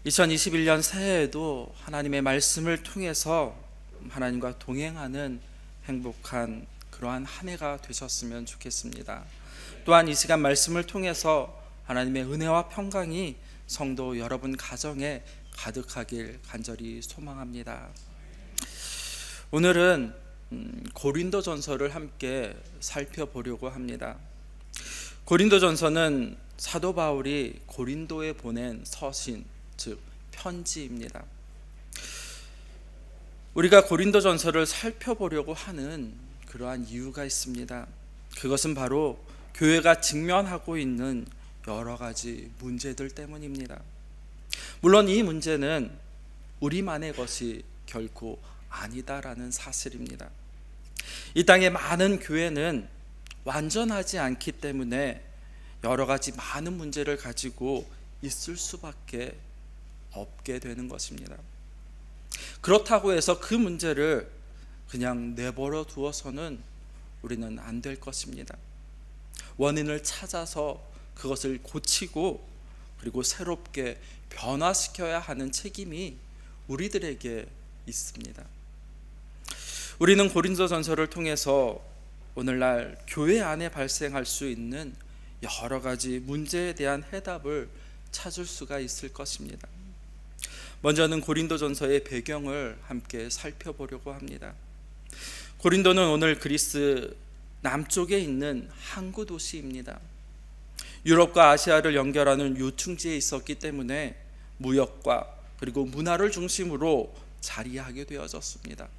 2021년 새해에도 하나님의 말씀을 통해서 하나님과 동행하는 행복한 그러한 한 해가 되셨으면 좋겠습니다. 또한 이 시간 말씀을 통해서 하나님의 은혜와 평강이 성도 여러분 가정에 가득하길 간절히 소망합니다. 오늘은 고린도전서를 함께 살펴보려고 합니다. 고린도전서는 사도 바울이 고린도에 보낸 서신, 즉 편지입니다. 우리가 고린도전서를 살펴보려고 하는 그러한 이유가 있습니다. 그것은 바로 교회가 직면하고 있는 여러 가지 문제들 때문입니다. 물론 이 문제는 우리만의 것이 결코 아니다라는 사실입니다. 이 땅의 많은 교회는 완전하지 않기 때문에 여러 가지 많은 문제를 가지고 있을 수밖에 없게 되는 것입니다. 그렇다고 해서 그 문제를 그냥 내버려 두어서는 우리는 안 될 것입니다. 원인을 찾아서 그것을 고치고 그리고 새롭게 변화시켜야 하는 책임이 우리들에게 있습니다. 우리는 고린도전서를 통해서 오늘날 교회 안에 발생할 수 있는 여러 가지 문제에 대한 해답을 찾을 수가 있을 것입니다. 먼저는 고린도전서의 배경을 함께 살펴보려고 합니다. 고린도는 오늘 그리스 남쪽에 있는 항구 도시입니다. 유럽과 아시아를 연결하는 요충지에 있었기 때문에 무역과 그리고 문화를 중심으로 자리하게 되어졌습니다.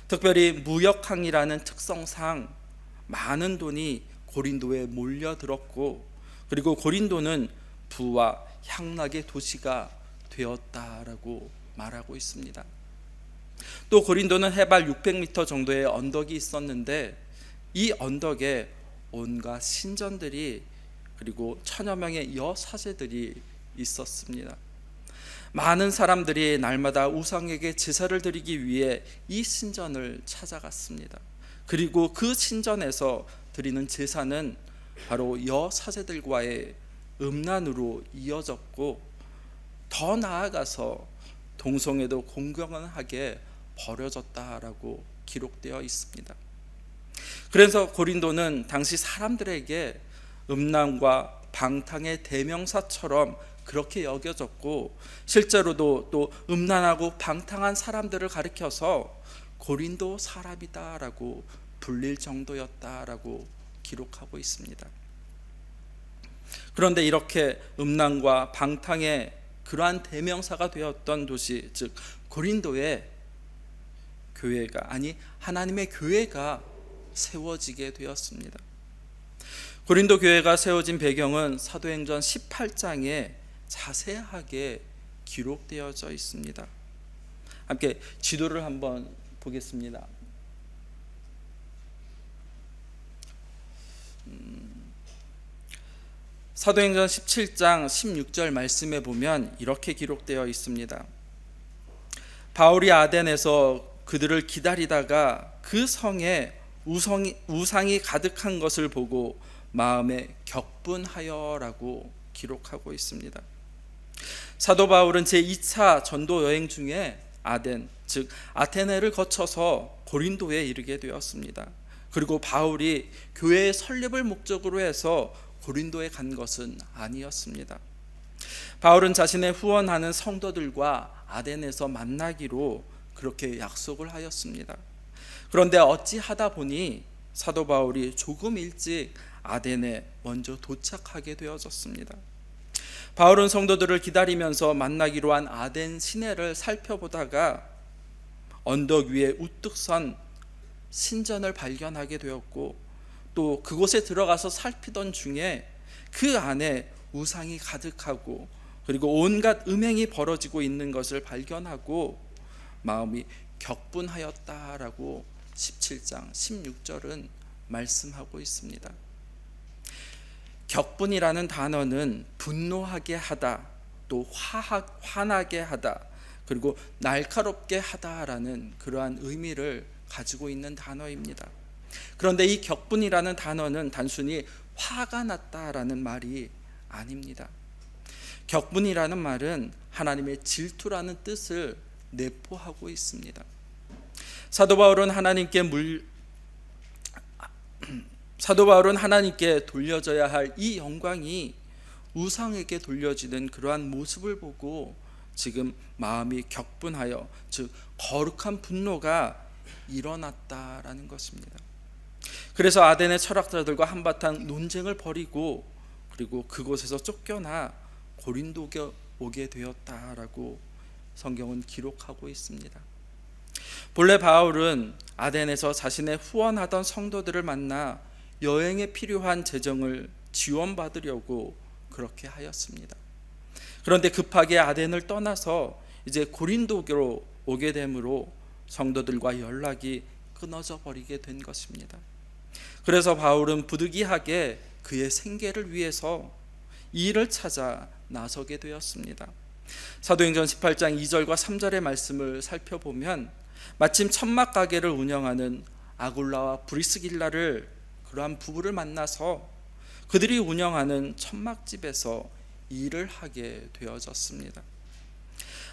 특별히 무역항이라는 특성상 많은 돈이 고린도에 몰려들었고, 그리고 고린도는 부와 향락의 도시가 되었다라고 말하고 있습니다. 또 고린도는 해발 600m 정도의 언덕이 있었는데 이 언덕에 온갖 신전들이 그리고 천여 명의 여사제들이 있었습니다. 많은 사람들이 날마다 우상에게 제사를 드리기 위해 이 신전을 찾아갔습니다. 그리고 그 신전에서 드리는 제사는 바로 여사제들과의 음란으로 이어졌고, 더 나아가서 동성애도 공경하게 벌어졌다라고 기록되어 있습니다. 그래서 고린도는 당시 사람들에게 음란과 방탕의 대명사처럼 그렇게 여겨졌고, 실제로도 또 음란하고 방탕한 사람들을 가리켜서 고린도 사람이다라고 불릴 정도였다라고 기록하고 있습니다. 그런데 이렇게 음란과 방탕의 그러한 대명사가 되었던 도시, 즉 고린도에 하나님의 교회가 세워지게 되었습니다. 고린도 교회가 세워진 배경은 사도행전 18장에 자세하게 기록되어져 있습니다. 함께 지도를 한번 보겠습니다. 사도행전 17장 16절 말씀에 보면 이렇게 기록되어 있습니다. 바울이 아덴에서 그들을 기다리다가 그 성에 우상이 가득한 것을 보고 마음에 격분하여라고 기록하고 있습니다. 사도 바울은 제2차 전도 여행 중에 아덴, 즉 아테네를 거쳐서 고린도에 이르게 되었습니다. 그리고 바울이 교회의 설립을 목적으로 해서 고린도에 간 것은 아니었습니다. 바울은 자신의 후원하는 성도들과 아덴에서 만나기로 그렇게 약속을 하였습니다. 그런데 어찌하다 보니 사도 바울이 조금 일찍 아덴에 먼저 도착하게 되어졌습니다. 바울은 성도들을 기다리면서 만나기로 한 아덴 시내를 살펴보다가 언덕 위에 우뚝 선 신전을 발견하게 되었고, 또 그곳에 들어가서 살피던 중에 그 안에 우상이 가득하고 그리고 온갖 음행이 벌어지고 있는 것을 발견하고 마음이 격분하였다라고 17장 16절은 말씀하고 있습니다. 격분이라는 단어는 분노하게 하다, 또 화나게 하다, 그리고 날카롭게 하다라는 그러한 의미를 가지고 있는 단어입니다. 그런데 이 격분이라는 단어는 단순히 화가 났다라는 말이 아닙니다. 격분이라는 말은 하나님의 질투라는 뜻을 내포하고 있습니다. 사도 바울은 하나님께 돌려져야 할 이 영광이 우상에게 돌려지는 그러한 모습을 보고 지금 마음이 격분하여, 즉 거룩한 분노가 일어났다라는 것입니다. 그래서 아덴의 철학자들과 한바탕 논쟁을 벌이고 그리고 그곳에서 쫓겨나 고린도에 오게 되었다라고 성경은 기록하고 있습니다. 본래 바울은 아덴에서 자신의 후원하던 성도들을 만나 여행에 필요한 재정을 지원받으려고 그렇게 하였습니다. 그런데 급하게 아덴을 떠나서 이제 고린도로 오게 되므로 성도들과 연락이 끊어져 버리게 된 것입니다. 그래서 바울은 부득이하게 그의 생계를 위해서 일을 찾아 나서게 되었습니다. 사도행전 18장 2절과 3절의 말씀을 살펴보면 마침 천막 가게를 운영하는 아굴라와 브리스길라를, 그러한 부부를 만나서 그들이 운영하는 천막집에서 일을 하게 되어졌습니다.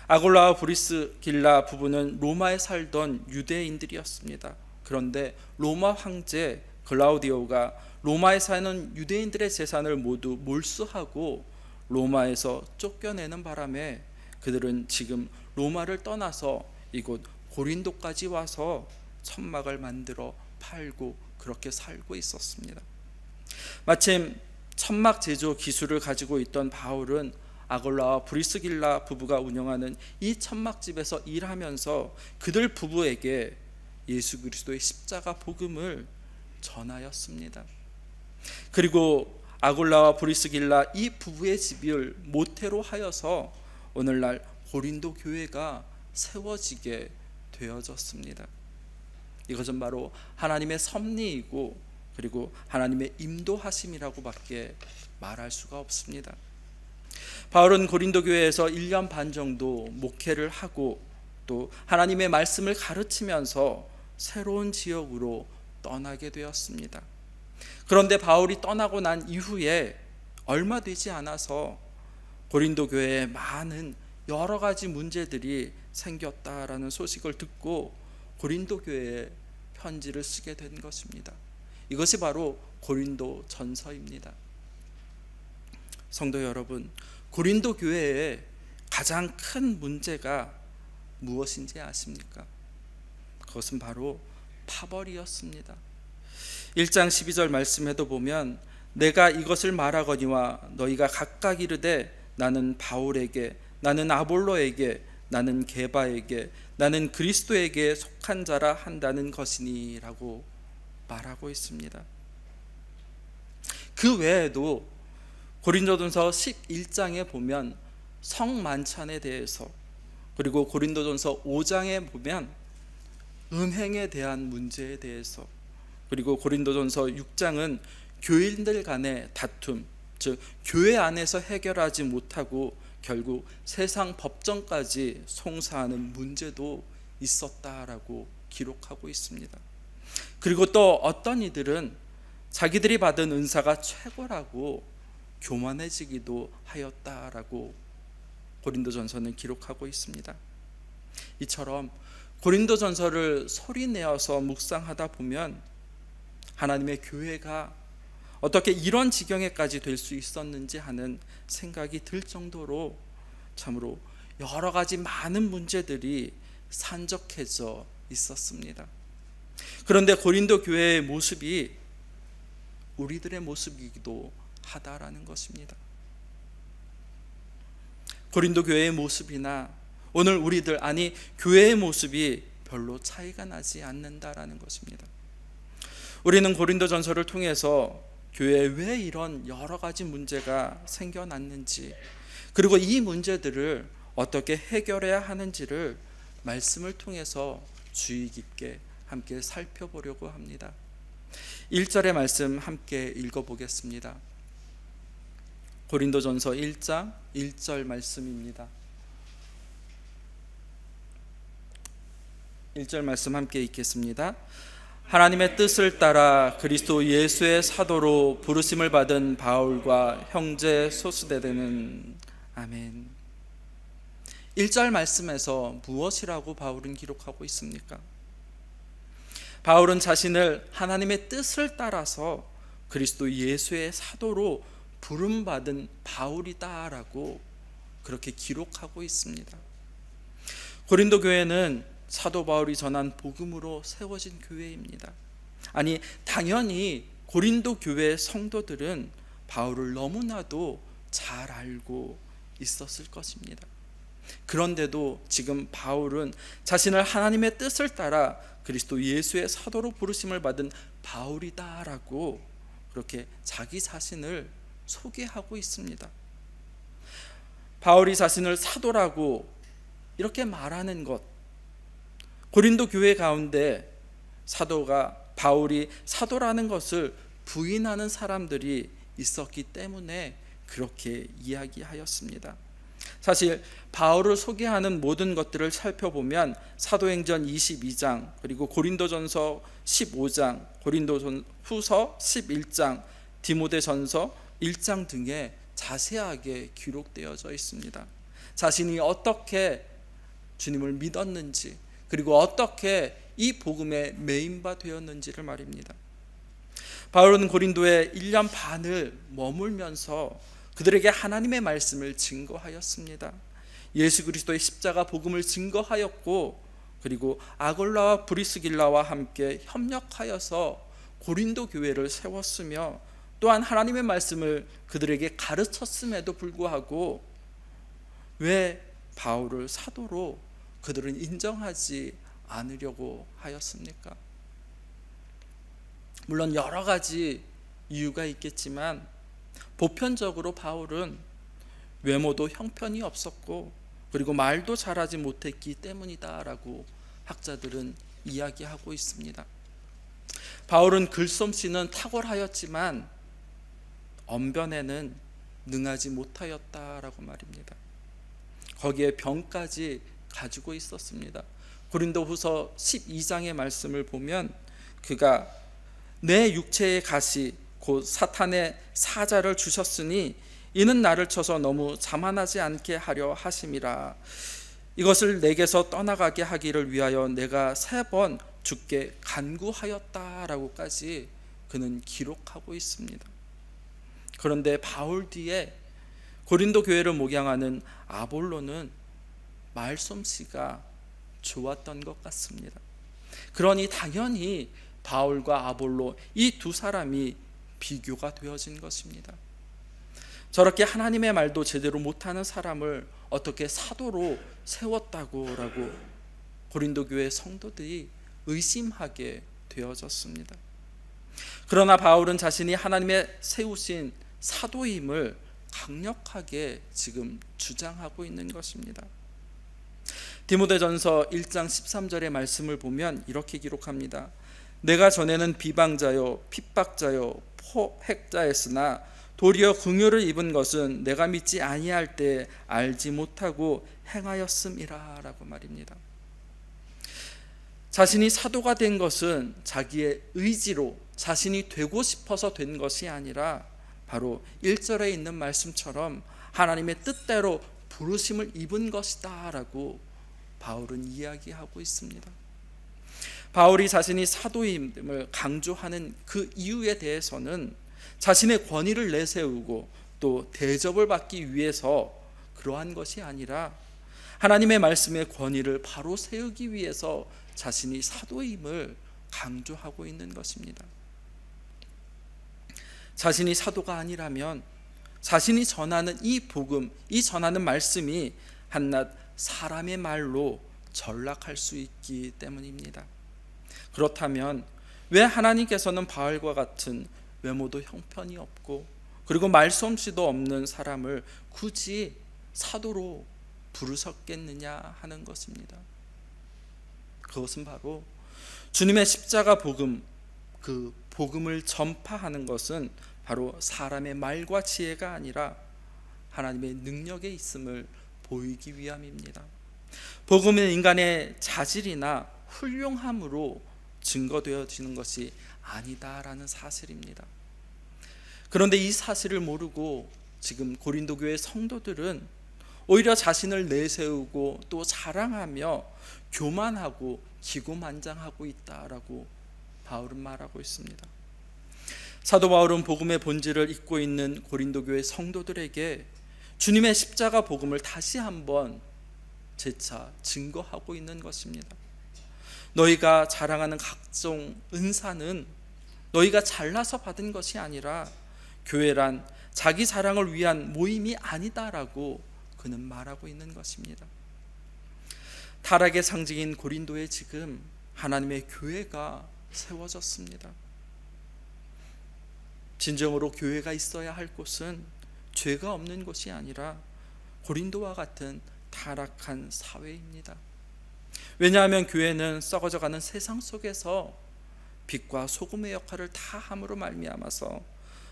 아굴라와 브리스길라 부부는 로마에 살던 유대인들이었습니다. 그런데 로마 황제 글라우디오가 로마에 사는 유대인들의 재산을 모두 몰수하고 로마에서 쫓겨내는 바람에 그들은 지금 로마를 떠나서 이곳 고린도까지 와서 천막을 만들어 팔고 그렇게 살고 있었습니다. 마침 천막 제조 기술을 가지고 있던 바울은 아굴라와 브리스길라 부부가 운영하는 이 천막집에서 일하면서 그들 부부에게 예수 그리스도의 십자가 복음을 전하였습니다. 그리고 아굴라와 브리스길라 이 부부의 집을 모태로 하여서 오늘날 고린도 교회가 세워지게 되어졌습니다. 이것은 바로 하나님의 섭리이고 그리고 하나님의 인도하심이라고밖에 말할 수가 없습니다. 바울은 고린도 교회에서 1년 반 정도 목회를 하고 또 하나님의 말씀을 가르치면서 새로운 지역으로 떠나게 되었습니다. 그런데 바울이 떠나고 난 이후에 얼마 되지 않아서 고린도 교회에 많은 여러 가지 문제들이 생겼다라는 소식을 듣고 고린도 교회에 편지를 쓰게 된 것입니다. 이것이 바로 고린도 전서입니다. 성도 여러분, 고린도 교회의 가장 큰 문제가 무엇인지 아십니까? 그것은 바로 파벌이었습니다. 1장 12절 말씀에도 보면 내가 이것을 말하거니와 너희가 각각 이르되 나는 바울에게, 나는 아볼로에게, 나는 게바에게, 나는 그리스도에게 속한 자라 한다는 것이니 라고 말하고 있습니다. 그 외에도 고린도전서 11장에 보면 성만찬에 대해서, 그리고 고린도전서 5장에 보면 음행에 대한 문제에 대해서, 그리고 고린도전서 6장은 교인들 간의 다툼, 즉 교회 안에서 해결하지 못하고 결국 세상 법정까지 송사하는 문제도 있었다라고 기록하고 있습니다. 그리고 또 어떤 이들은 자기들이 받은 은사가 최고라고 교만해지기도 하였다라고 고린도전서는 기록하고 있습니다. 이처럼 고린도전서를 소리내어서 묵상하다 보면 하나님의 교회가 어떻게 이런 지경에까지 될 수 있었는지 하는 생각이 들 정도로 참으로 여러 가지 많은 문제들이 산적해져 있었습니다. 그런데 고린도 교회의 모습이 우리들의 모습이기도 하다라는 것입니다. 고린도 교회의 모습이나 오늘 우리들, 아니 교회의 모습이 별로 차이가 나지 않는다라는 것입니다. 우리는 고린도전서를 통해서 교회에 왜 이런 여러 가지 문제가 생겨났는지, 그리고 이 문제들을 어떻게 해결해야 하는지를 말씀을 통해서 주의 깊게 함께 살펴보려고 합니다. 1절의 말씀 함께 읽어보겠습니다. 고린도전서 1장 1절 말씀입니다. 1절 말씀 함께 읽겠습니다. 하나님의 뜻을 따라 그리스도 예수의 사도로 부르심을 받은 바울과 형제 소스데데는 아멘. 1절 말씀에서 무엇이라고 바울은 기록하고 있습니까? 바울은 자신을 하나님의 뜻을 따라서 그리스도 예수의 사도로 부름받은 바울이다라고 그렇게 기록하고 있습니다. 고린도 교회는 사도 바울이 전한 복음으로 세워진 교회입니다. 아니, 당연히 고린도 교회 성도들은 바울을 너무나도 잘 알고 있었을 것입니다. 그런데도 지금 바울은 자신을 하나님의 뜻을 따라 그리스도 예수의 사도로 부르심을 받은 바울이다라고 그렇게 자기 자신을 소개하고 있습니다. 바울이 자신을 사도라고 이렇게 말하는 것, 고린도 교회 가운데 바울이 사도라는 것을 부인하는 사람들이 있었기 때문에 그렇게 이야기하였습니다. 사실 바울을 소개하는 모든 것들을 살펴보면 사도행전 22장, 그리고 고린도전서 15장, 고린도후서 11장, 디모데전서 1장 등에 자세하게 기록되어져 있습니다. 자신이 어떻게 주님을 믿었는지, 그리고 어떻게 이 복음에 매인바 되었는지를 말입니다. 바울은 고린도에 1년 반을 머물면서 그들에게 하나님의 말씀을 증거하였습니다. 예수 그리스도의 십자가 복음을 증거하였고, 그리고 아골라와 브리스길라와 함께 협력하여서 고린도 교회를 세웠으며, 또한 하나님의 말씀을 그들에게 가르쳤음에도 불구하고 왜 바울을 사도로 그들은 인정하지 않으려고 하였습니까? 물론 여러 가지 이유가 있겠지만 보편적으로 바울은 외모도 형편이 없었고, 그리고 말도 잘하지 못했기 때문이다라고 학자들은 이야기하고 있습니다. 바울은 글솜씨는 탁월하였지만 언변에는 능하지 못하였다라고 말입니다. 거기에 병까지 가지고 있었습니다. 고린도후서 12장의 말씀을 보면 그가 내 육체의 가시 곧 사탄의 사자를 주셨으니 이는 나를 쳐서 너무 자만하지 않게 하려 하심이라. 이것을 내게서 떠나가게 하기를 위하여 내가 3번 주께 간구하였다라고까지 그는 기록하고 있습니다. 그런데 바울 뒤에 고린도 교회를 목양하는 아볼로는 말솜씨가 좋았던 것 같습니다. 그러니 당연히 바울과 아볼로 이 두 사람이 비교가 되어진 것입니다. 저렇게 하나님의 말도 제대로 못하는 사람을 어떻게 사도로 세웠다고라고 고린도 교회 성도들이 의심하게 되어졌습니다. 그러나 바울은 자신이 하나님의 세우신 사도임을 강력하게 지금 주장하고 있는 것입니다. 디모데전서 1장 13절의 말씀을 보면 이렇게 기록합니다. 내가 전에는 비방자요 핍박자요 포획자였으나 도리어 긍휼을 입은 것은 내가 믿지 아니할 때 알지 못하고 행하였음이라 라고 말입니다. 자신이 사도가 된 것은 자기의 의지로 자신이 되고 싶어서 된 것이 아니라 바로 1절에 있는 말씀처럼 하나님의 뜻대로 부르심을 입은 것이다 라고 바울은 이야기하고 있습니다. 바울이 자신이 사도임을 강조하는 그 이유에 대해서는 자신의 권위를 내세우고 또 대접을 받기 위해서 그러한 것이 아니라 하나님의 말씀의 권위를 바로 세우기 위해서 자신이 사도임을 강조하고 있는 것입니다. 자신이 사도가 아니라면 자신이 전하는 이 복음, 이 전하는 말씀이 한낱 사람의 말로 전락할 수 있기 때문입니다. 그렇다면 왜 하나님께서는 바울과 같은 외모도 형편이 없고 그리고 말솜씨도 없는 사람을 굳이 사도로 부르셨겠느냐 하는 것입니다. 그것은 바로 주님의 십자가 복음, 그 복음을 전파하는 것은 바로 사람의 말과 지혜가 아니라 하나님의 능력에 있음을 보이기 위함입니다. 복음은 인간의 자질이나 훌륭함으로 증거되어지는 것이 아니다라는 사실입니다. 그런데 이 사실을 모르고 지금 고린도 교회 성도들은 오히려 자신을 내세우고 또 자랑하며 교만하고 기고만장하고 있다라고 바울은 말하고 있습니다. 사도 바울은 복음의 본질을 잊고 있는 고린도 교회 성도들에게 주님의 십자가 복음을 다시 한번 재차 증거하고 있는 것입니다. 너희가 자랑하는 각종 은사는 너희가 잘나서 받은 것이 아니라 교회란 자기 자랑을 위한 모임이 아니다라고 그는 말하고 있는 것입니다. 타락의 상징인 고린도에 지금 하나님의 교회가 세워졌습니다. 진정으로 교회가 있어야 할 곳은 죄가 없는 곳이 아니라 고린도와 같은 타락한 사회입니다. 왜냐하면 교회는 썩어져가는 세상 속에서 빛과 소금의 역할을 다함으로 말미암아서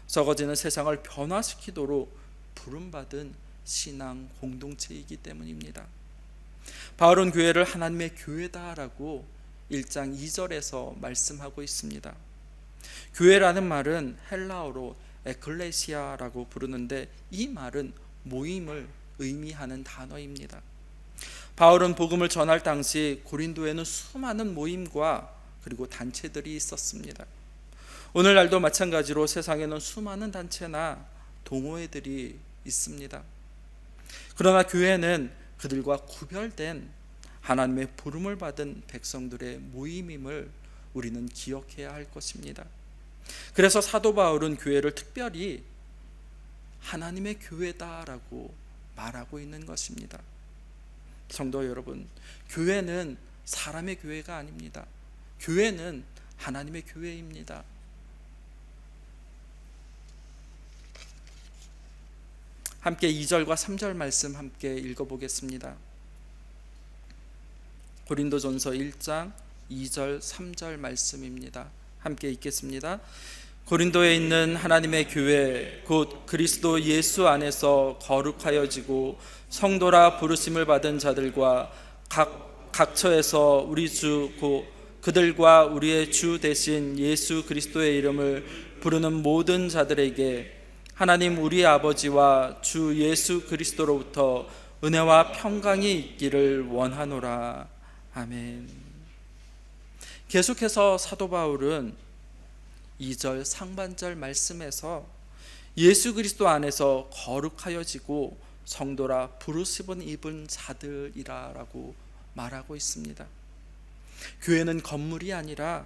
썩어지는 세상을 변화시키도록 부름받은 신앙 공동체이기 때문입니다. 바울은 교회를 하나님의 교회다라고 1장 2절에서 말씀하고 있습니다. 교회라는 말은 헬라어로 에클레시아라고 부르는데 이 말은 모임을 의미하는 단어입니다. 바울은 복음을 전할 당시 고린도에는 수많은 모임과 그리고 단체들이 있었습니다. 오늘날도 마찬가지로 세상에는 수많은 단체나 동호회들이 있습니다. 그러나 교회는 그들과 구별된 하나님의 부름을 받은 백성들의 모임임을 우리는 기억해야 할 것입니다. 그래서 사도 바울은 교회를 특별히 하나님의 교회다라고 말하고 있는 것입니다. 성도 여러분, 교회는 사람의 교회가 아닙니다. 교회는 하나님의 교회입니다. 함께 2절과 3절 말씀 함께 읽어보겠습니다. 고린도전서 1장 2절 3절 말씀입니다. 함께 읽겠습니다. 고린도에 있는 하나님의 교회 곧 그리스도 예수 안에서 거룩하여지고 성도라 부르심을 받은 자들과 각처에서 우리 주 곧 그들과 우리의 주 대신 예수 그리스도의 이름을 부르는 모든 자들에게 하나님 우리 아버지와 주 예수 그리스도로부터 은혜와 평강이 있기를 원하노라. 아멘. 계속해서 사도 바울은 2절 상반절 말씀에서 예수 그리스도 안에서 거룩하여지고 성도라 부르심을 입은 자들이라고 말하고 있습니다. 교회는 건물이 아니라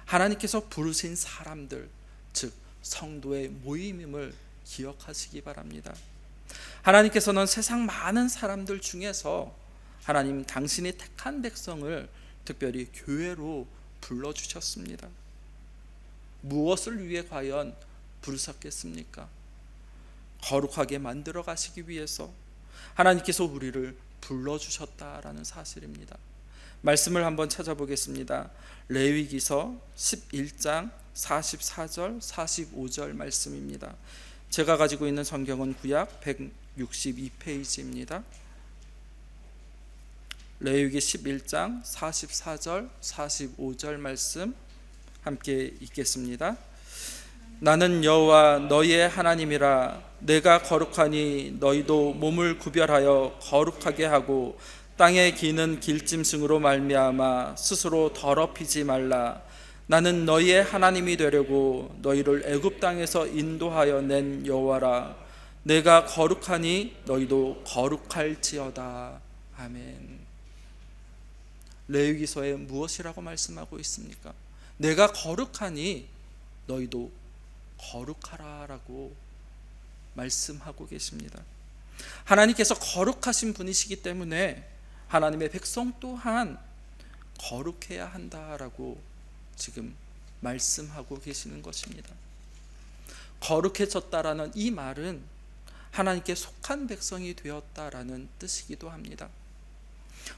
하나님께서 부르신 사람들, 즉 성도의 모임임을 기억하시기 바랍니다. 하나님께서는 세상 많은 사람들 중에서 하나님 당신이 택한 백성을 특별히 교회로 불러주셨습니다. 무엇을 위해 과연 부르셨겠습니까? 거룩하게 만들어 가시기 위해서 하나님께서 우리를 불러주셨다라는 사실입니다. 말씀을 한번 찾아보겠습니다. 레위기서 11장 44절 45절 말씀입니다. 제가 가지고 있는 성경은 구약 162페이지입니다. 레위기 11장 44절 45절 말씀 함께 읽겠습니다. 나는 여호와 너희의 하나님이라. 내가 거룩하니 너희도 몸을 구별하여 거룩하게 하고 땅에 기는 길짐승으로 말미암아 스스로 더럽히지 말라. 나는 너희의 하나님이 되려고 너희를 애굽 땅에서 인도하여 낸 여호와라. 내가 거룩하니 너희도 거룩할지어다. 아멘. 레위기서에 무엇이라고 말씀하고 있습니까? 내가 거룩하니 너희도 거룩하라라고 말씀하고 계십니다. 하나님께서 거룩하신 분이시기 때문에 하나님의 백성 또한 거룩해야 한다라고 지금 말씀하고 계시는 것입니다. 거룩해졌다라는 이 말은 하나님께 속한 백성이 되었다라는 뜻이기도 합니다.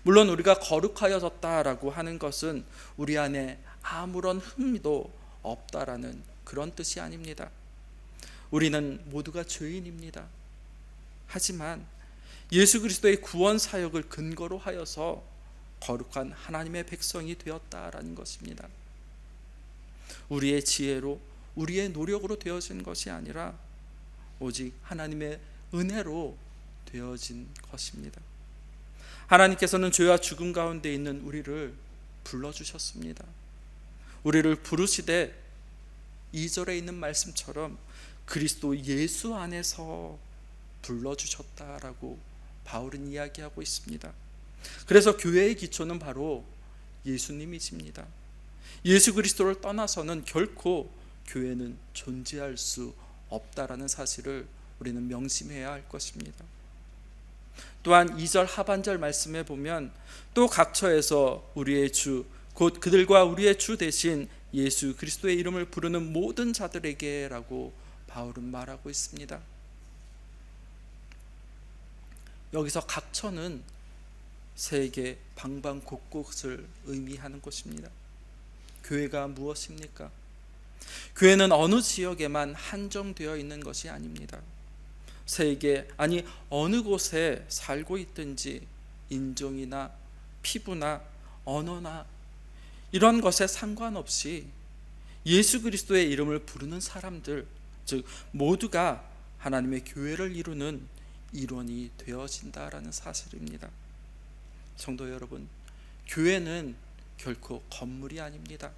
물론 우리가 거룩하여졌다라고 하는 것은 우리 안에 아무런 흠도 없다라는 그런 뜻이 아닙니다. 우리는 모두가 죄인입니다. 하지만 예수 그리스도의 구원 사역을 근거로 하여서 거룩한 하나님의 백성이 되었다라는 것입니다. 우리의 지혜로 우리의 노력으로 되어진 것이 아니라 오직 하나님의 은혜로 되어진 것입니다. 하나님께서는 죄와 죽음 가운데 있는 우리를 불러주셨습니다. 우리를 부르시되 2절에 있는 말씀처럼 그리스도 예수 안에서 불러주셨다라고 바울은 이야기하고 있습니다. 그래서 교회의 기초는 바로 예수님이십니다. 예수 그리스도를 떠나서는 결코 교회는 존재할 수 없다라는 사실을 우리는 명심해야 할 것입니다. 또한 2절 하반절 말씀에 보면 또 각처에서 우리의 주 곧 그들과 우리의 주 대신 예수 그리스도의 이름을 부르는 모든 자들에게 라고 바울은 말하고 있습니다. 여기서 각처는 세계 방방 곳곳을 의미하는 것입니다. 교회가 무엇입니까? 교회는 어느 지역에만 한정되어 있는 것이 아닙니다. 세계 아니 어느 곳에 살고 있든지 인종이나 피부나 언어나 이런 것에 상관없이 예수 그리스도의 이름을 부르는 사람들, 즉 모두가 하나님의 교회를 이루는 일원이 되어진다라는 사실입니다. 성도 여러분, 교회는 결코 건물이 아닙니다.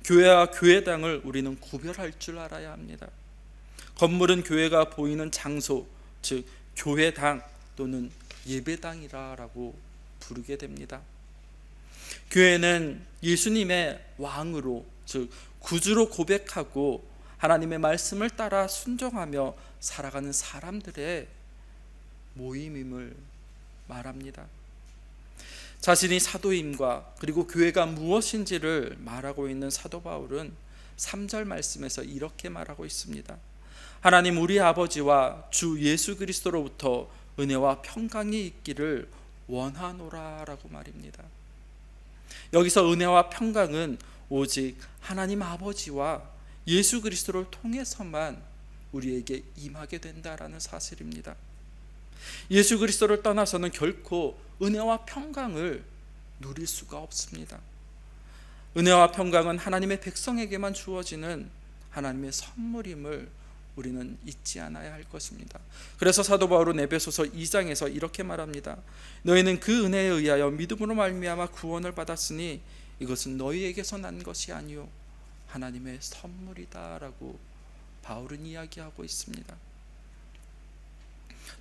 교회와 교회당을 우리는 구별할 줄 알아야 합니다. 건물은 교회가 보이는 장소, 즉 교회당 또는 예배당이라고 부르게 됩니다. 교회는 예수님의 왕으로, 즉 구주로 고백하고 하나님의 말씀을 따라 순종하며 살아가는 사람들의 모임임을 말합니다. 자신이 사도임과 그리고 교회가 무엇인지를 말하고 있는 사도 바울은 3절 말씀에서 이렇게 말하고 있습니다. 하나님 우리 아버지와 주 예수 그리스도로부터 은혜와 평강이 있기를 원하노라 라고 말입니다. 여기서 은혜와 평강은 오직 하나님 아버지와 예수 그리스도를 통해서만 우리에게 임하게 된다라는 사실입니다. 예수 그리스도를 떠나서는 결코 은혜와 평강을 누릴 수가 없습니다. 은혜와 평강은 하나님의 백성에게만 주어지는 하나님의 선물임을 우리는 잊지 않아야 할 것입니다. 그래서 사도 바울은 에베소서 2장에서 이렇게 말합니다. 너희는 그 은혜에 의하여 믿음으로 말미암아 구원을 받았으니 이것은 너희에게서 난 것이 아니요 하나님의 선물이다라고 바울은 이야기하고 있습니다.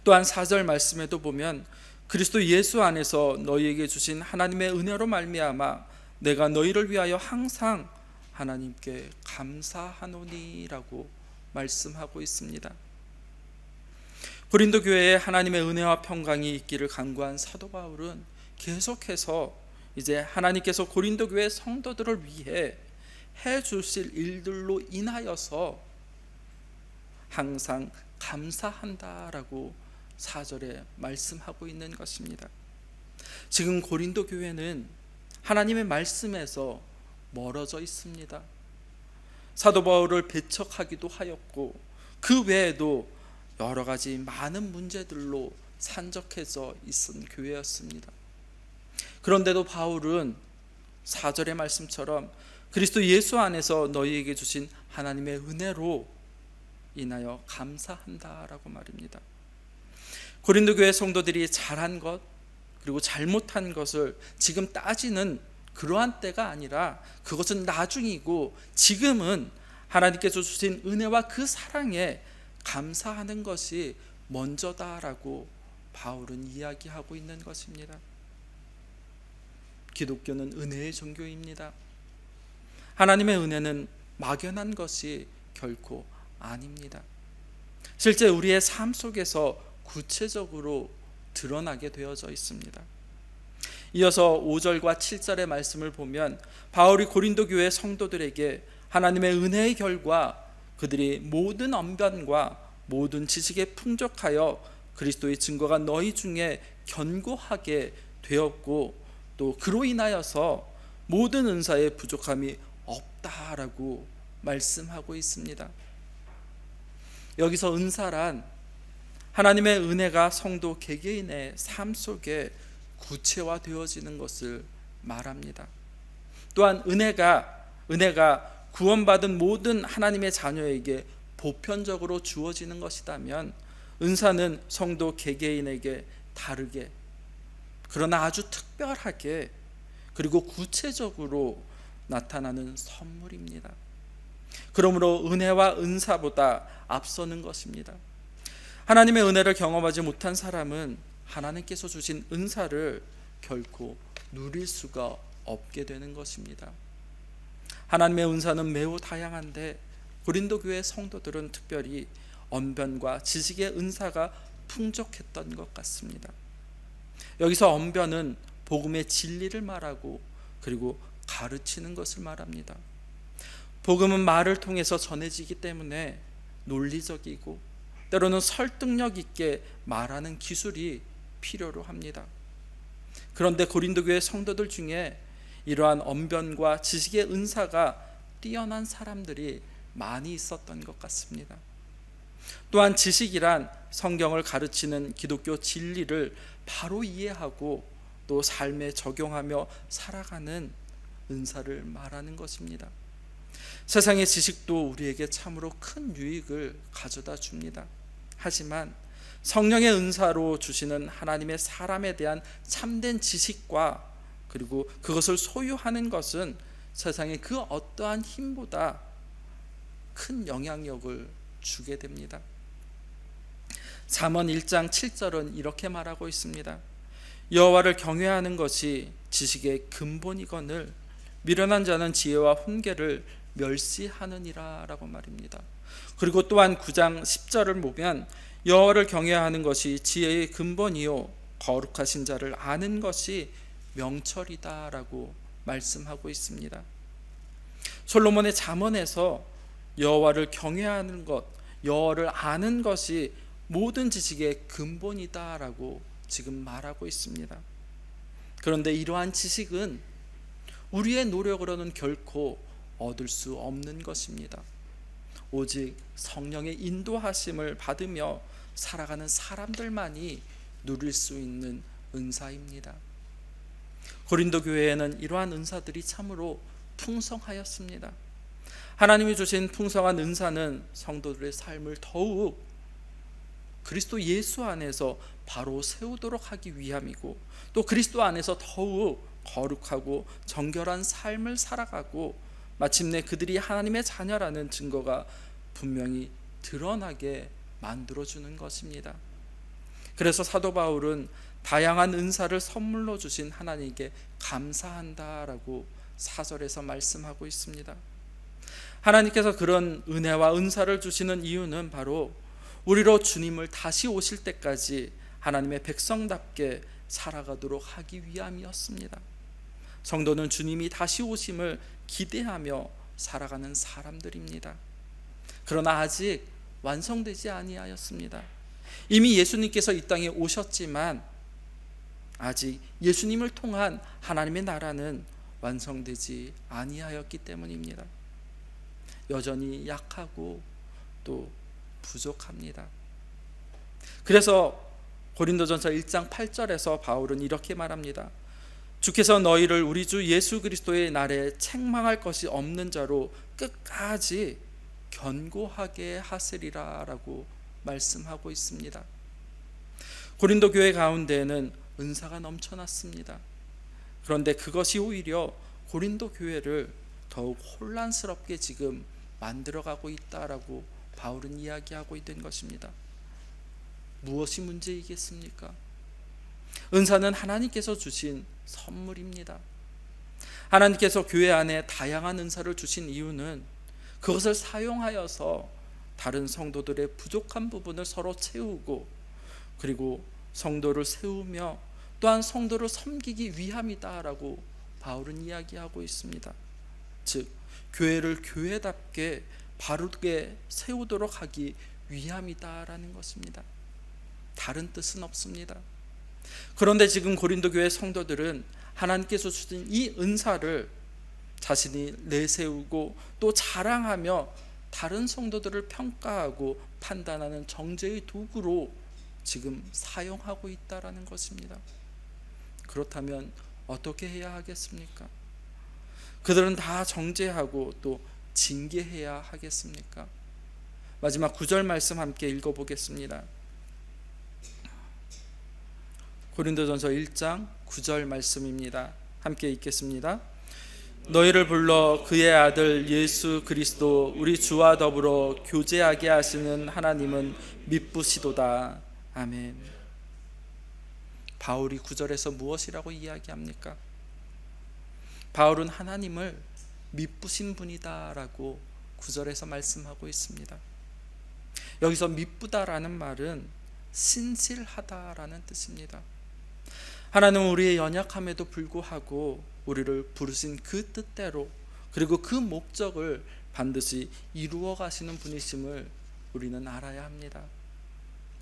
또한 4절 말씀에도 보면 그리스도 예수 안에서 너희에게 주신 하나님의 은혜로 말미암아 내가 너희를 위하여 항상 하나님께 감사하노니라고 말씀하고 있습니다. 고린도 교회에 하나님의 은혜와 평강이 있기를 간구한 사도 바울은 계속해서 이제 하나님께서 고린도 교회 성도들을 위해 해 주실 일들로 인하여서 항상 감사한다라고 4절에 말씀하고 있는 것입니다. 지금 고린도 교회는 하나님의 말씀에서 멀어져 있습니다. 사도 바울을 배척하기도 하였고 그 외에도 여러 가지 많은 문제들로 산적해져 있은 교회였습니다. 그런데도 바울은 4절의 말씀처럼 그리스도 예수 안에서 너희에게 주신 하나님의 은혜로 인하여 감사한다라고 말입니다. 고린도 교회 성도들이 잘한 것 그리고 잘못한 것을 지금 따지는 그러한 때가 아니라 그것은 나중이고 지금은 하나님께서 주신 은혜와 그 사랑에 감사하는 것이 먼저다라고 바울은 이야기하고 있는 것입니다. 기독교는 은혜의 종교입니다. 하나님의 은혜는 막연한 것이 결코 아닙니다. 실제 우리의 삶 속에서 구체적으로 드러나게 되어져 있습니다. 이어서 5절과 7절의 말씀을 보면 바울이 고린도 교회 성도들에게 하나님의 은혜의 결과 그들이 모든 언변과 모든 지식에 풍족하여 그리스도의 증거가 너희 중에 견고하게 되었고 또 그로 인하여서 모든 은사의 부족함이 없다라고 말씀하고 있습니다. 여기서 은사란 하나님의 은혜가 성도 개개인의 삶 속에 구체화되어지는 것을 말합니다. 또한 은혜가 구원받은 모든 하나님의 자녀에게 보편적으로 주어지는 것이라면 은사는 성도 개개인에게 다르게, 그러나 아주 특별하게 그리고 구체적으로 나타나는 선물입니다. 그러므로 은혜와 은사보다 앞서는 것입니다. 하나님의 은혜를 경험하지 못한 사람은 하나님께서 주신 은사를 결코 누릴 수가 없게 되는 것입니다. 하나님의 은사는 매우 다양한데 고린도 교회 성도들은 특별히 언변과 지식의 은사가 풍족했던 것 같습니다. 여기서 언변은 복음의 진리를 말하고 그리고 가르치는 것을 말합니다. 복음은 말을 통해서 전해지기 때문에 논리적이고 때로는 설득력 있게 말하는 기술이 필요로 합니다. 그런데 고린도 교회 성도들 중에 이러한 언변과 지식의 은사가 뛰어난 사람들이 많이 있었던 것 같습니다. 또한 지식이란 성경을 가르치는 기독교 진리를 바로 이해하고 또 삶에 적용하며 살아가는 은사를 말하는 것입니다. 세상의 지식도 우리에게 참으로 큰 유익을 가져다 줍니다. 하지만 성령의 은사로 주시는 하나님의 사람에 대한 참된 지식과 그리고 그것을 소유하는 것은 세상의 그 어떠한 힘보다 큰 영향력을 주게 됩니다. 잠언 1장 7절은 이렇게 말하고 있습니다. 여호와를 경외하는 것이 지식의 근본이거늘 미련한 자는 지혜와 훈계를 멸시하느니라 라고 말입니다. 그리고 또한 9장 10절을 보면 여호와를 경외하는 것이 지혜의 근본이요 거룩하신 자를 아는 것이 명철이다 라고 말씀하고 있습니다. 솔로몬의 잠언에서 여호와를 경외하는 것, 여호와를 아는 것이 모든 지식의 근본이다 라고 지금 말하고 있습니다. 그런데 이러한 지식은 우리의 노력으로는 결코 얻을 수 없는 것입니다. 오직 성령의 인도하심을 받으며 살아가는 사람들만이 누릴 수 있는 은사입니다. 고린도 교회에는 이러한 은사들이 참으로 풍성하였습니다. 하나님이 주신 풍성한 은사는 성도들의 삶을 더욱 그리스도 예수 안에서 바로 세우도록 하기 위함이고 또 그리스도 안에서 더욱 거룩하고 정결한 삶을 살아가고 마침내 그들이 하나님의 자녀라는 증거가 분명히 드러나게 만들어주는 것입니다. 그래서 사도 바울은 다양한 은사를 선물로 주신 하나님께 감사한다라고 4절에서 말씀하고 있습니다. 하나님께서 그런 은혜와 은사를 주시는 이유는 바로 우리로 주님을 다시 오실 때까지 하나님의 백성답게 살아가도록 하기 위함이었습니다. 성도는 주님이 다시 오심을 기대하며 살아가는 사람들입니다. 그러나 아직 완성되지 아니하였습니다. 이미 예수님께서 이 땅에 오셨지만 아직 예수님을 통한 하나님의 나라는 완성되지 아니하였기 때문입니다. 여전히 약하고 또 부족합니다. 그래서 고린도전서 1장 8절에서 바울은 이렇게 말합니다. 주께서 너희를 우리 주 예수 그리스도의 날에 책망할 것이 없는 자로 끝까지 견고하게 하시리라 라고 말씀하고 있습니다. 고린도 교회 가운데에는 은사가 넘쳐났습니다. 그런데 그것이 오히려 고린도 교회를 더욱 혼란스럽게 지금 만들어가고 있다라고 바울은 이야기하고 있는 것입니다. 무엇이 문제이겠습니까? 은사는 하나님께서 주신 선물입니다. 하나님께서 교회 안에 다양한 은사를 주신 이유는 그것을 사용하여서 다른 성도들의 부족한 부분을 서로 채우고 그리고 성도를 세우며 또한 성도를 섬기기 위함이다라고 바울은 이야기하고 있습니다. 즉 교회를 교회답게 바르게 세우도록 하기 위함이다라는 것입니다. 다른 뜻은 없습니다. 그런데 지금 고린도 교회 성도들은 하나님께서 주신 이 은사를 자신이 내세우고 또 자랑하며 다른 성도들을 평가하고 판단하는 정죄의 도구로 지금 사용하고 있다라는 것입니다. 그렇다면 어떻게 해야 하겠습니까? 그들은 다 정죄하고 또 징계해야 하겠습니까? 마지막 9절 말씀 함께 읽어보겠습니다. 고린도전서 1장 9절 말씀입니다. 함께 읽겠습니다. 너희를 불러 그의 아들 예수 그리스도 우리 주와 더불어 교제하게 하시는 하나님은 미쁘시도다. 아멘. 바울이 9절에서 무엇이라고 이야기합니까? 바울은 하나님을 미쁘신 분이다라고 9절에서 말씀하고 있습니다. 여기서 미쁘다라는 말은 신실하다라는 뜻입니다. 하나님은 우리의 연약함에도 불구하고 우리를 부르신 그 뜻대로, 그리고 그 목적을 반드시 이루어 가시는 분이심을 우리는 알아야 합니다.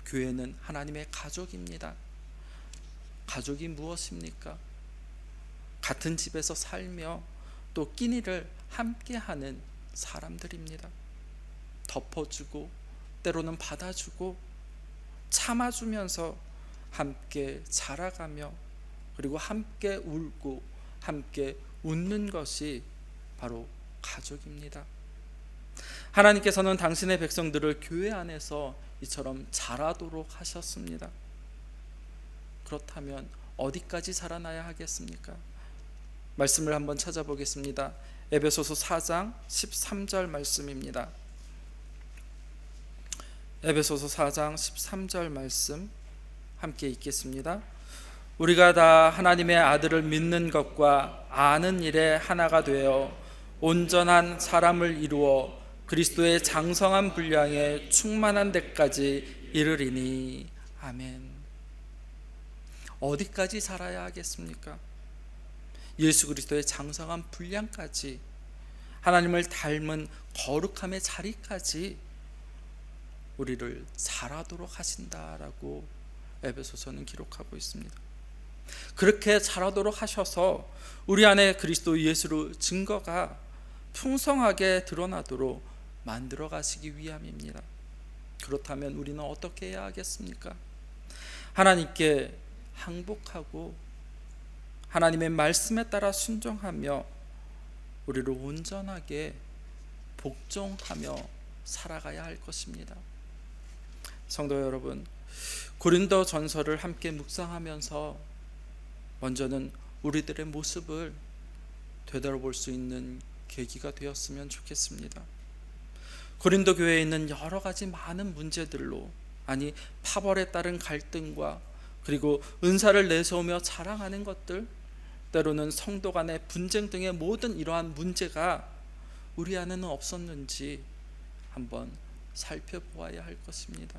교회는 하나님의 가족입니다. 가족이 무엇입니까? 같은 집에서 살며 또 끼니를 함께하는 사람들입니다. 덮어주고 때로는 받아주고 참아주면서 함께 자라가며, 그리고 함께 울고 함께 웃는 것이 바로 가족입니다. 하나님께서는 당신의 백성들을 교회 안에서 이처럼 자라도록 하셨습니다. 그렇다면 어디까지 자라나야 하겠습니까? 말씀을 한번 찾아보겠습니다. 에베소서 4장 13절 말씀입니다. 에베소서 4장 13절 말씀 함께 읽겠습니다. 우리가 다 하나님의 아들을 믿는 것과 아는 일에 하나가 되어 온전한 사람을 이루어 그리스도의 장성한 분량에 충만한 데까지 이르리니. 아멘. 어디까지 자라야 하겠습니까? 예수 그리스도의 장성한 분량까지, 하나님을 닮은 거룩함의 자리까지 우리를 자라도록 하신다라고 에베소서는 기록하고 있습니다. 그렇게 자라도록 하셔서 우리 안에 그리스도 예수로 증거가 풍성하게 드러나도록 만들어 가시기 위함입니다. 그렇다면 우리는 어떻게 해야 하겠습니까? 하나님께 항복하고 하나님의 말씀에 따라 순종하며 우리를 온전하게 복종하며 살아가야 할 것입니다. 성도 여러분, 고린도 전서를 함께 묵상하면서 먼저는 우리들의 모습을 되돌아볼 수 있는 계기가 되었으면 좋겠습니다. 고린도 교회에 있는 여러 가지 많은 문제들로, 아니 파벌에 따른 갈등과 그리고 은사를 내세우며 자랑하는 것들, 때로는 성도 간의 분쟁 등의 모든 이러한 문제가 우리 안에는 없었는지 한번 살펴보아야 할 것입니다.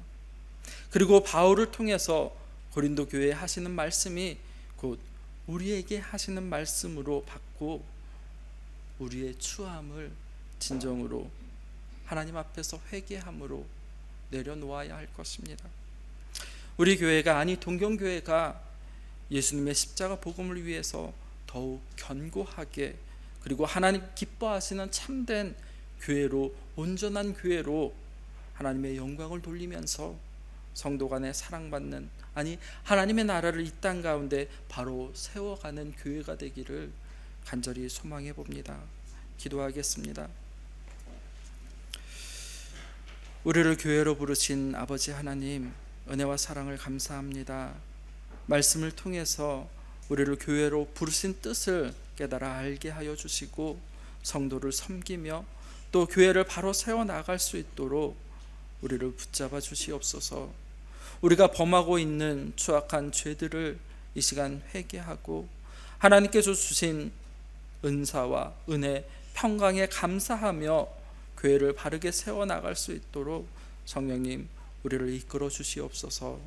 그리고 바울을 통해서 고린도 교회에 하시는 말씀이 곧 우리에게 하시는 말씀으로 받고 우리의 추함을 진정으로 하나님 앞에서 회개함으로 내려놓아야 할 것입니다. 우리 교회가, 아니 동경교회가 예수님의 십자가 복음을 위해서 더욱 견고하게, 그리고 하나님 기뻐하시는 참된 교회로, 온전한 교회로 하나님의 영광을 돌리면서 성도 간에 사랑받는, 아니 하나님의 나라를 이 땅 가운데 바로 세워가는 교회가 되기를 간절히 소망해 봅니다. 기도하겠습니다. 우리를 교회로 부르신 아버지 하나님, 은혜와 사랑을 감사합니다. 말씀을 통해서 우리를 교회로 부르신 뜻을 깨달아 알게 하여 주시고 성도를 섬기며 또 교회를 바로 세워나갈 수 있도록 우리를 붙잡아 주시옵소서. 우리가 범하고 있는 추악한 죄들을 이 시간 회개하고 하나님께서 주신 은사와 은혜, 평강에 감사하며 교회를 바르게 세워나갈 수 있도록 성령님 우리를 이끌어 주시옵소서.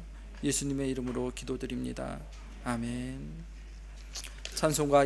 예수님의 이름으로 기도드립니다. 아멘. 찬송가